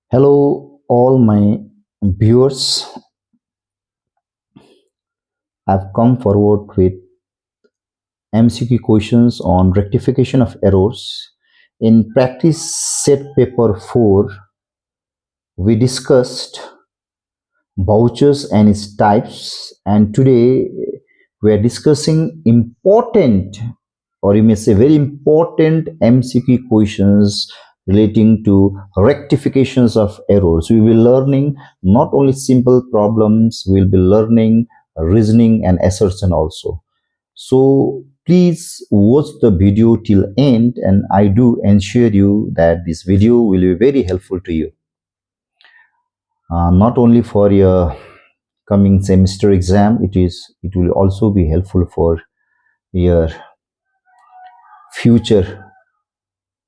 Hello, all my viewers. I've come forward with MCQ questions on rectification of errors. In practice set paper 4, we discussed vouchers and its types, and today we are discussing important, or you may say very important MCQ questions relating to rectifications of errors. We will be learning not only simple problems, we'll be learning reasoning and assertion also. So please watch the video till end, and I do ensure you that this video will be very helpful to you, not only for your coming semester exam. It will also be helpful for your future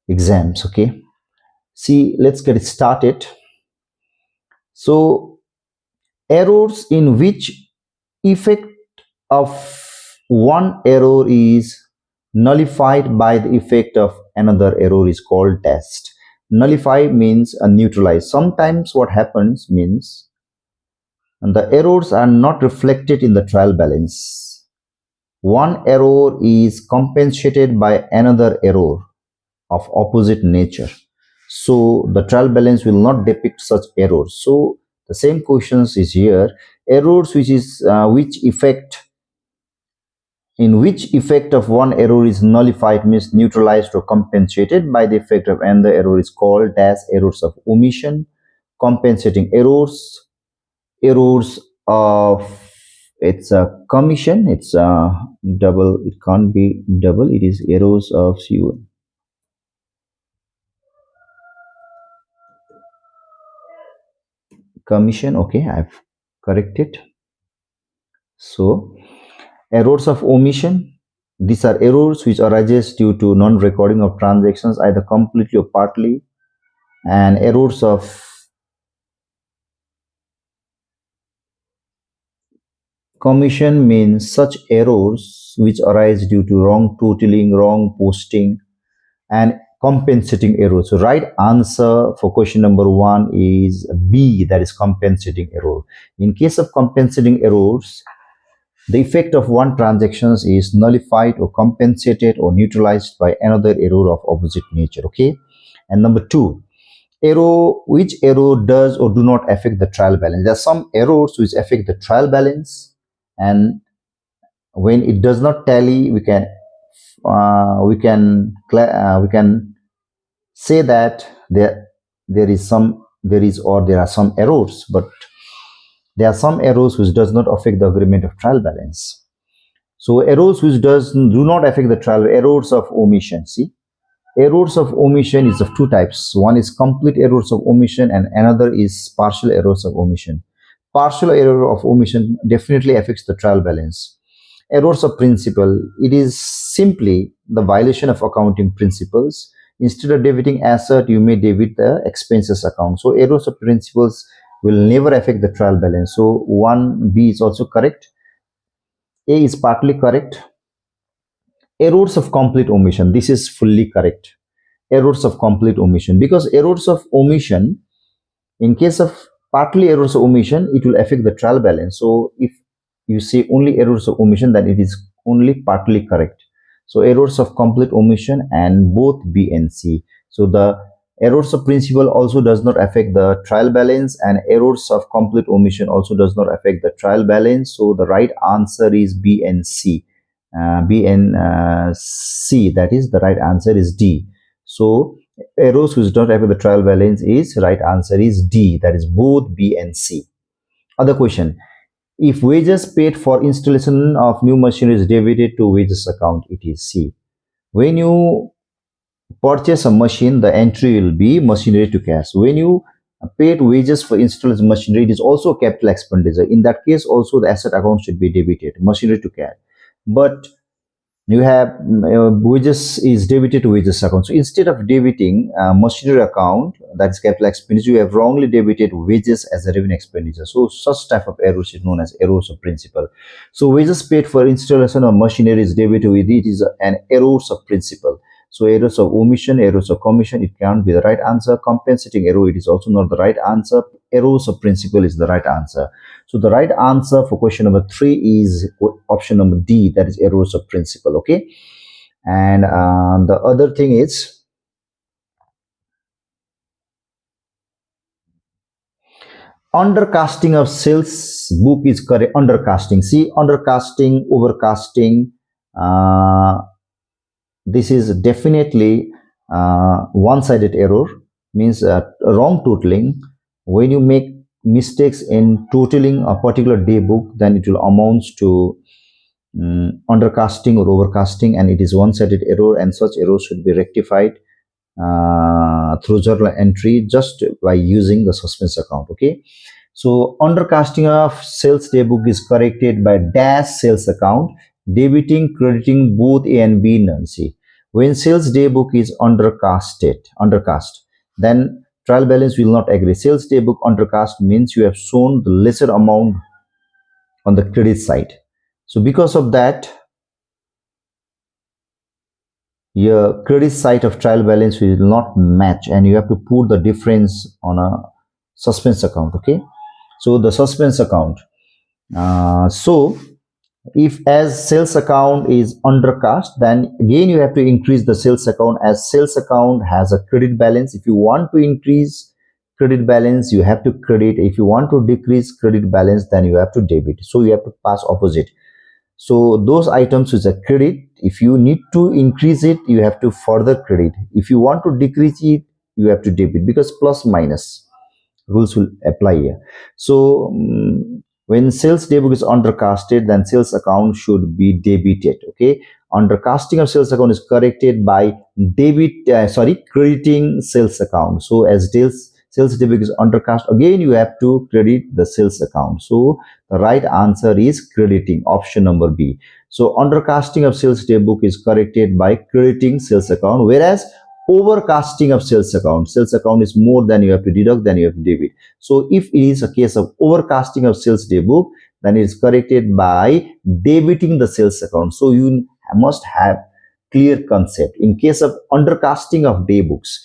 exams. Okay, see, let's get started. So errors in which effect of one error is nullified by the effect of another error is called test. Nullify means neutralize. Sometimes what happens means the errors are not reflected in the trial balance. One error is compensated by another error of opposite nature. So the trial balance will not depict such errors. So the same questions is here. Errors which is in which effect of one error is nullified means neutralized or compensated by the effect of another error is called as errors of omission. Compensating errors, errors of, it's a commission, it's a double, it can't be double, it is errors of commission. Okay, I've corrected. So errors of omission, these are errors which arises due to non-recording of transactions either completely or partly. And errors of commission means such errors which arise due to wrong totaling, wrong posting, and compensating errors. So right answer for question number 1 is B, that is compensating error. In case of compensating errors, the effect of one transaction is nullified or compensated or neutralized by another error of opposite nature. Okay. And number 2, which error does or do not affect the trial balance. There are some errors which affect the trial balance, and when it does not tally, we can say that there are some errors, but there are some errors which does not affect the agreement of trial balance. So errors which do not affect the trial, errors of omission. See, errors of omission is of two types. One is complete errors of omission and another is partial errors of omission. Partial error of omission definitely affects the trial balance. Errors of principle, it is simply the violation of accounting principles. Instead of debiting asset, you may debit the expenses account. So errors of principles will never affect the trial balance. So 1B is also correct. A is partly correct. Errors of complete omission, this is fully correct. Errors of complete omission, because errors of omission, in case of partly errors of omission, it will affect the trial balance. So if you say only errors of omission, then it is only partly correct. So errors of complete omission and both B and C. So the errors of principle also does not affect the trial balance, and errors of complete omission also does not affect the trial balance. So the right answer is B and C. B and C, that is the right answer is D. So errors which don't affect the trial balance is right answer is D, that is both B and C. Other question, if wages paid for installation of new machinery is debited to wages account, it is C. When you purchase a machine, the entry will be machinery to cash. When you paid wages for installed machinery, it is also capital expenditure. In that case also the asset account should be debited, machinery to cash. But you have wages is debited to wages account. So instead of debiting machinery account, that is capital expenditure, you have wrongly debited wages as a revenue expenditure. So such type of errors is known as errors of principle. So wages paid for installation of machinery is debited with it is an errors of principle. So errors of omission, errors of commission, it can't be the right answer. Compensating error, it is also not the right answer. Errors of principle is the right answer. So the right answer for question number 3 is option number D, that is errors of principle. Okay. And the other thing is, undercasting of sales book is correct. Undercasting, see, undercasting, overcasting, uh, this is definitely one-sided error, means wrong totaling. When you make mistakes in totaling a particular day book, then it will amount to undercasting or overcasting, and it is one-sided error, and such errors should be rectified through journal entry just by using the suspense account. Okay. So undercasting of sales daybook is corrected by dash sales account, debiting, crediting both A and B none. See, when sales daybook is undercast, then trial balance will not agree. Sales daybook undercast means you have shown the lesser amount on the credit side. So because of that, your credit side of trial balance will not match, and you have to put the difference on a suspense account. Okay. So the suspense account, so if as sales account is undercast, then again you have to increase the sales account, as sales account has a credit balance. If you want to increase credit balance, you have to credit. If you want to decrease credit balance, then you have to debit. So you have to pass opposite. So those items which are credit, if you need to increase it, you have to further credit. If you want to decrease it, you have to debit, because plus minus rules will apply here. So when sales daybook is undercasted, then sales account should be debited. Okay. Undercasting of sales account is corrected by crediting sales account. So as sales daybook is undercast, again you have to credit the sales account. So the right answer is crediting, option number B. So undercasting of sales daybook is corrected by crediting sales account, whereas overcasting of sales account is more than you have to deduct, then you have to debit. So if it is a case of overcasting of sales daybook, then it is corrected by debiting the sales account. So you must have clear concept. In case of undercasting of daybooks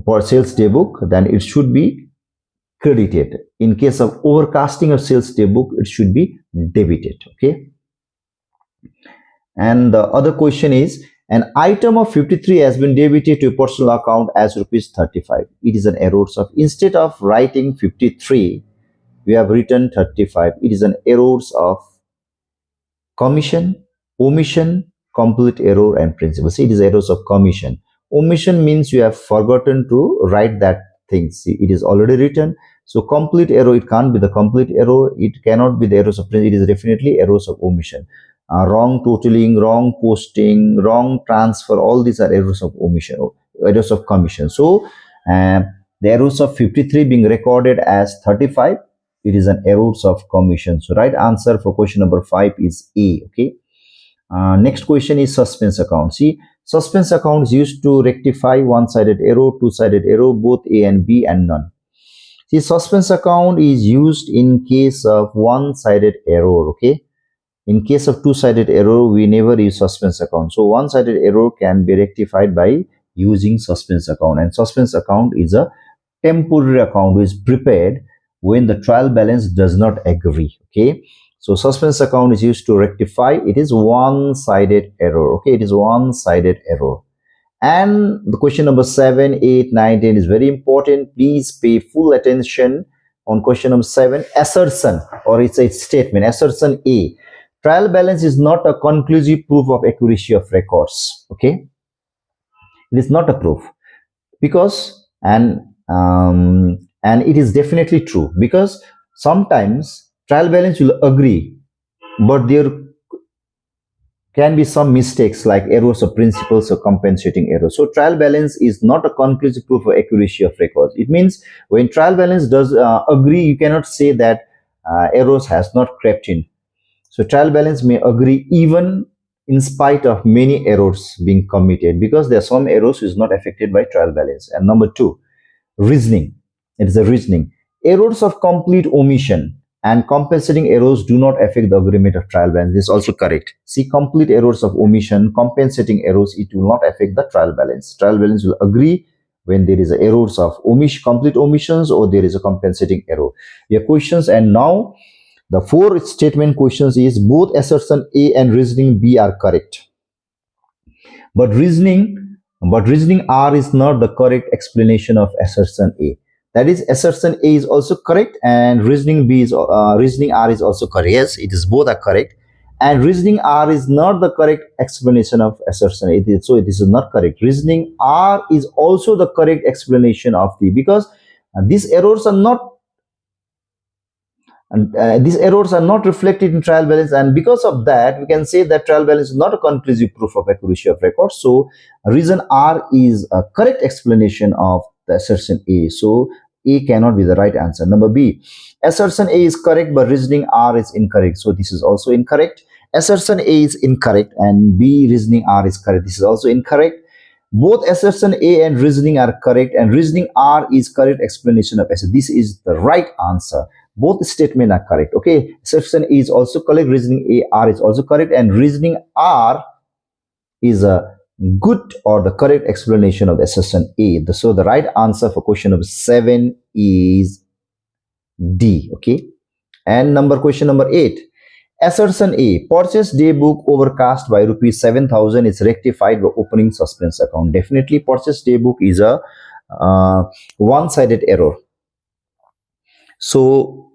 for sales daybook, then it should be credited. In case of overcasting of sales daybook, it should be debited. Okay. And the other question is, an item of 53 has been debited to a personal account as rupees 35. It is an error of, instead of writing 53, we have written 35. It is an error of commission, omission, complete error, and principle. See, it is errors of commission. Omission means you have forgotten to write that thing. See, it is already written. So complete error, it can't be the complete error. It cannot be the errors of principle. It is definitely errors of omission. Wrong totaling, wrong posting, wrong transfer, all these are errors of omission, errors of commission. So the errors of 53 being recorded as 35, it is an errors of commission. So right answer for question number 5 is A. Okay. Next question is suspense account. See, suspense account is used to rectify one-sided error, two-sided error, both A and B, and none. See, suspense account is used in case of one-sided error. Okay. In case of two-sided error, we never use suspense account. So one-sided error can be rectified by using suspense account, and suspense account is a temporary account which is prepared when the trial balance does not agree. Okay. So suspense account is used to rectify. It is one-sided error. Okay. It is one-sided error. And the question number 7, 8, 9, 10 is very important. Please pay full attention on question number 7. Assertion, or it's a statement. Assertion A. Trial balance is not a conclusive proof of accuracy of records. Okay. It is not a proof, because and it is definitely true, because sometimes trial balance will agree, but there can be some mistakes like errors of principles or compensating errors. So trial balance is not a conclusive proof of accuracy of records. It means when trial balance does agree, you cannot say that errors has not crept in. So trial balance may agree even in spite of many errors being committed, because there are some errors which is not affected by trial balance. And number 2, reasoning. It is a reasoning. Errors of complete omission and compensating errors do not affect the agreement of trial balance. This is also correct. See, complete errors of omission, compensating errors, it will not affect the trial balance. Trial balance will agree when there is a errors of complete omissions or there is a compensating error. Your questions, and now the four statement questions is both assertion A and reasoning B are correct. But reasoning R is not the correct explanation of assertion A. That is, assertion A is also correct and reasoning R is also correct. Yes, it is both are correct. And reasoning R is not the correct explanation of assertion A. So it is not correct. Reasoning R is also the correct explanation of the, because these errors are not, and these errors are not reflected in trial balance, and because of that we can say that trial balance is not a conclusive proof of accuracy of record. So reason R is a correct explanation of the assertion A. So A cannot be the right answer. Number B, assertion A is correct but reasoning R is incorrect. So this is also incorrect. Assertion A is incorrect and B, reasoning R is correct. This is also incorrect. Both assertion A and reasoning are correct and reasoning R is correct explanation of assertion. This is the right answer. Both statements are correct. Okay, assertion A is also correct, reasoning A R is also correct, and reasoning R is a good or the correct explanation of the assertion A. So the right answer for question number 7 is D. Okay, and question number 8. Assertion A, purchase day book overcast by rupees 7,000 is rectified by opening suspense account. Definitely purchase day book is a one-sided error. So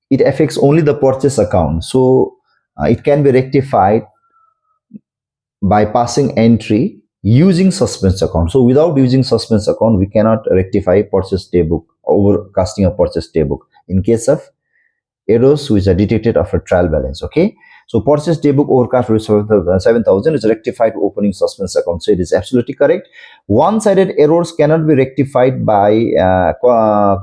it affects only the purchase account. So it can be rectified by passing entry using suspense account. So without using suspense account, we cannot rectify purchase day book, overcasting a purchase day book in case of errors which are detected after trial balance. Okay, so purchase day book overcast 7,000 is rectified opening suspense account. So it is absolutely correct. One-sided errors cannot be rectified by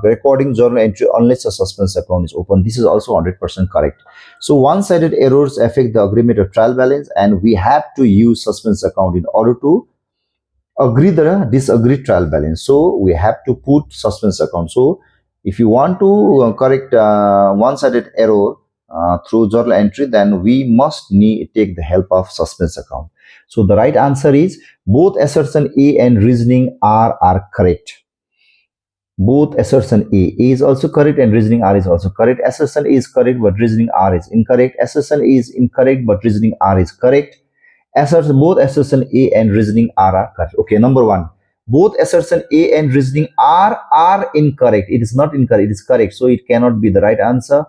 recording journal entry unless a suspense account is open. This is also 100% correct. So one-sided errors affect the agreement of trial balance, and we have to use suspense account in order to agree the disagree trial balance. So we have to put suspense account. So if you want to correct one-sided error through journal entry, then we must take the help of suspense account. So the right answer is both assertion A and reasoning R are correct. Both assertion A is also correct and reasoning R is also correct. Assertion A is correct but reasoning R is incorrect. Assertion A is incorrect but reasoning R is correct. Both assertion A and reasoning R are correct. Okay, number 1. Both assertion A and reasoning R are incorrect. It is not incorrect, it is correct. So it cannot be the right answer.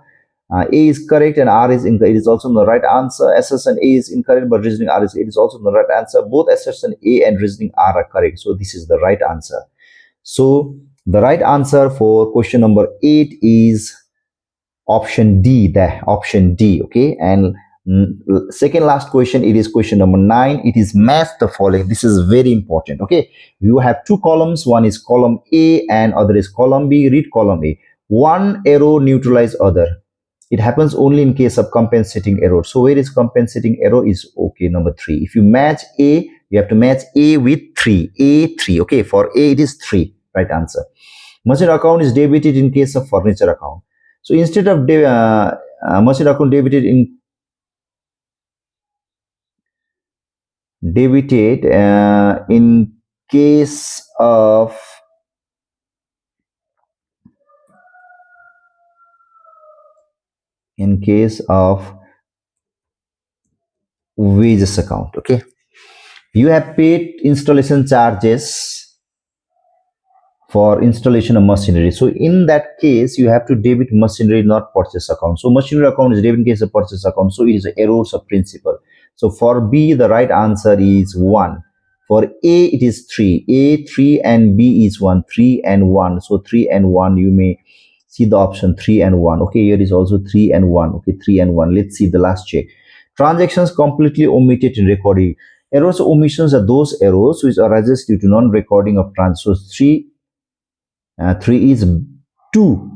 A is correct and R is incorrect. It is also the right answer. Assertion A is incorrect but reasoning R is, it is also the right answer. Both assertion A and reasoning R are correct. So this is the right answer. So the right answer for question number 8 is option D. Option D. Okay, and second last question, it is question number 9. It is match the following. This is very important. Okay, you have two columns. One is column A and other is column B. Read column A. One arrow neutralize other. It happens only in case of compensating error. So where is compensating error is okay, number 3. If you match A, you have to match A with 3. A3. Okay, for A it is 3. Right answer. Merchant account is debited in case of furniture account. So instead of merchant account debited in case of wages account. Okay, you have paid installation charges for installation of machinery. So in that case, you have to debit machinery, not purchase account. So machinery account is debit in case of purchase account. So it is errors of principle. So for B, the right answer is 1. For A, it is 3. A, 3 and B is 1. 3 and 1. So 3 and 1, you may see the option 3 and 1. Okay, here is also 3 and 1. Okay, 3 and 1. Let's see the last check. Transactions completely omitted in recording. Errors or omissions are those errors which arises due to non-recording of transactions. 3 is 2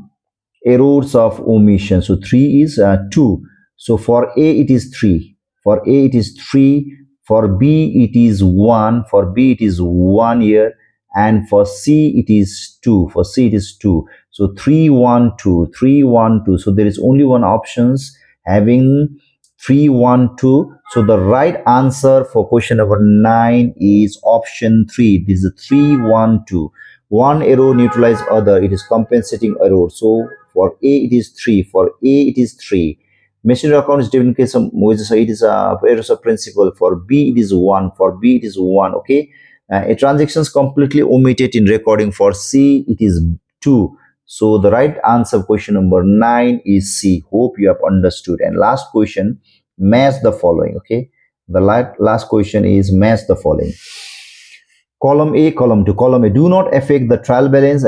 errors of omission. So 3 is 2. So for A it is 3. For A it is 3. For B it is 1. For B it is 1 year. and for C it is 2. For C it is 2. So 3 1 2 3 1 2. So there is only one options having 3 1 2. So the right answer for question number 9 is option 3. This is 3 1 2. One error neutralize other. It is compensating error. So for A it is 3. For A it is 3. Machinery account is different case of it is a errors of principle. For B it is 1. For B it is 1. Okay. A transaction is completely omitted in recording. For C it is 2. So the right answer question number 9 is C. Hope you have understood. And last question, match the following. Okay. The last question is match the following. Column A, column 2. Column A, do not affect the trial balance,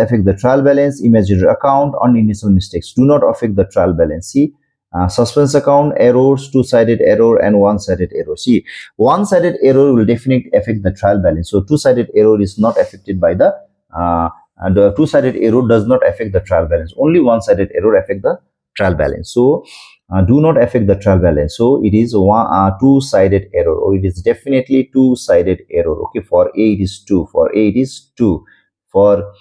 imaginary account, unintentional mistakes. Do not affect the trial balance. See, suspense account, errors, two-sided error, and one-sided error. See, one-sided error will definitely affect the trial balance. So, two-sided error is not affected by the two-sided error does not affect the trial balance. Only one-sided error affect the trial balance. So, do not affect the trial balance. So it is two-sided error, or it is definitely two-sided error. Okay, for A it is 2. For A it is 2. For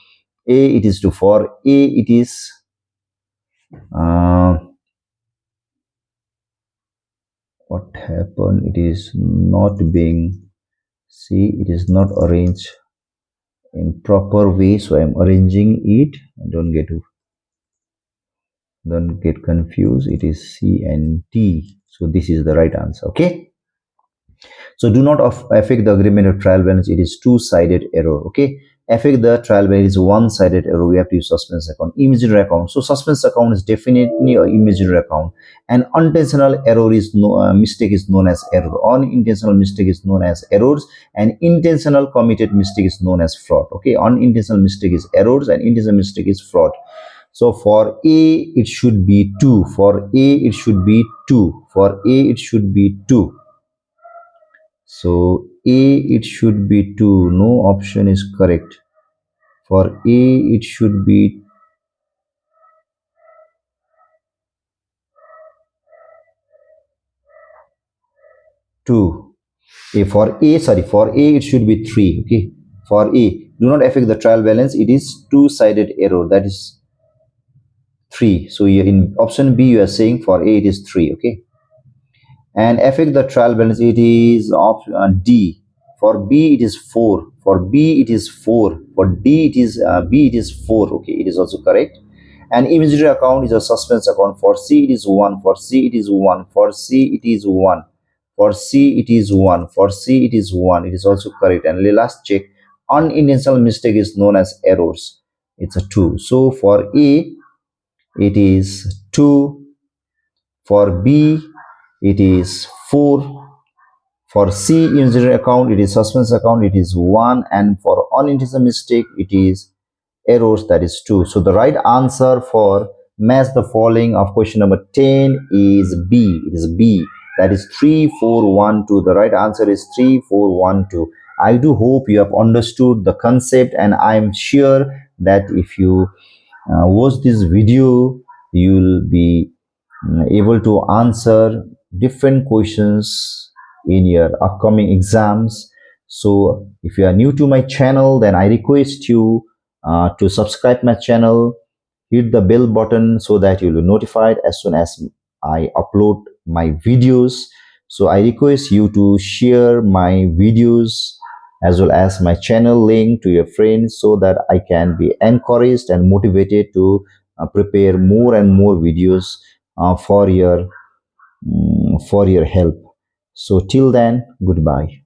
A it is 2. For A it is what happened? It is not being, see, it is not arranged in proper way. So I am arranging it. Don't get confused. It is C and D. So this is the right answer. Okay. So do not affect the agreement of trial balance. It is two-sided error. Okay. Affect the trial balance is one-sided error. We have to use suspense account. Imaginary account. So suspense account is definitely an imaginary account. And unintentional error is mistake is known as error. Unintentional mistake is known as errors, and intentional committed mistake is known as fraud. Okay. Unintentional mistake is errors, and intentional mistake is fraud. So for A it should be 2. For A it should be 2. For A it should be 2. So A it should be 2. No option is correct. For A it should be 2. For A it should be 3. Okay. For A, do not affect the trial balance. It is two-sided error. That is 3. So in option B you are saying for A it is 3. Okay. And affect the trial balance, it is D. For B it is 4. For B it is 4. For D it is B it is 4. Okay, it is also correct. And imaginary account is a suspense account. For C it is 1. For C it is 1. For C it is 1. For C it is 1. For C it is 1. It is also correct. And last check, unintentional mistake is known as errors. It's a 2. So for A it is 2. For B it is 4. For C imaginary account it is suspense account, it is 1. And for unintentional mistake it is errors, that is 2. So the right answer for match the following of question number 10 is B. It is B, that is 3412. The right answer is 3412. I do hope you have understood the concept, and I am sure that if you watch this video you will be able to answer different questions in your upcoming exams. So if you are new to my channel, then I request you to subscribe my channel, hit the bell button so that you'll be notified as soon as I upload my videos. So I request you to share my videos as well as my channel link to your friends so that I can be encouraged and motivated to prepare more and more videos for your help. So till then, goodbye.